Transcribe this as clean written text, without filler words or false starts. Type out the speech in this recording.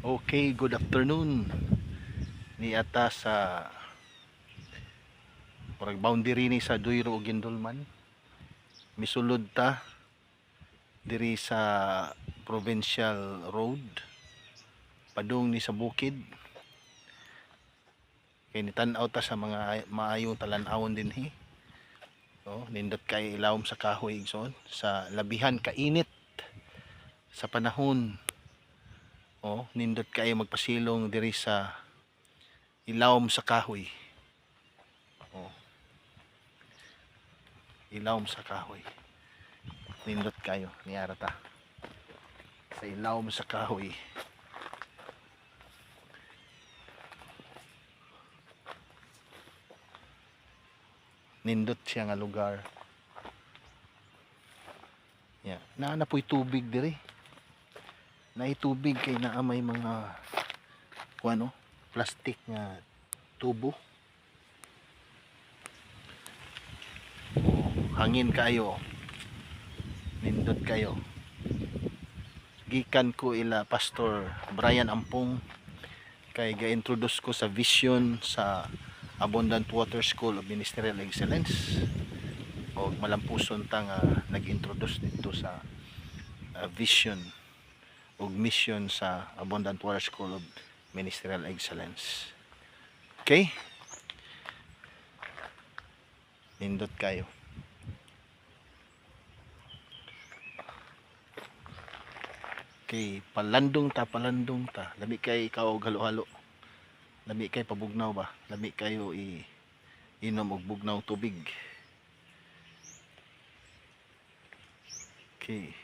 Okay, good afternoon. Ni ata sa parang boundary ni sa Duiro ug Gindulman. Misulod ta diri sa Provincial Road padung ni sa bukid. Kay nitan-aw ta sa mga maayong talan-awon dinhi. Nindot kay ilawom sa kahoy igsoon sa labihan kainit sa panahon. Nindot kay magpasilong diri sa ilawom sa kahoy. Ilawom sa kahoy. Nindot kayo ni arata sa ilawom sa kahoy. Nindot siya nga lugar. Naanapoy tubig diri. Naay tubig kay naa may mga plastic nga tubo. Hangin kayo. Nindot kayo. Gikan ko ila Pastor Brian Ampong kay ga-introduce ko sa vision sa Abundant Water School of Ministerial Excellence. O malampuson ta nga nag-introduce dito sa vision o mission sa Abundant Water School of Ministerial Excellence. Okay? Nindot kayo. Okay, palandong ta. Labi kay ikaw og halo-halo. Labi kay pabugnaw ba? Labi kayo inom og bugnaw tubig. Okay.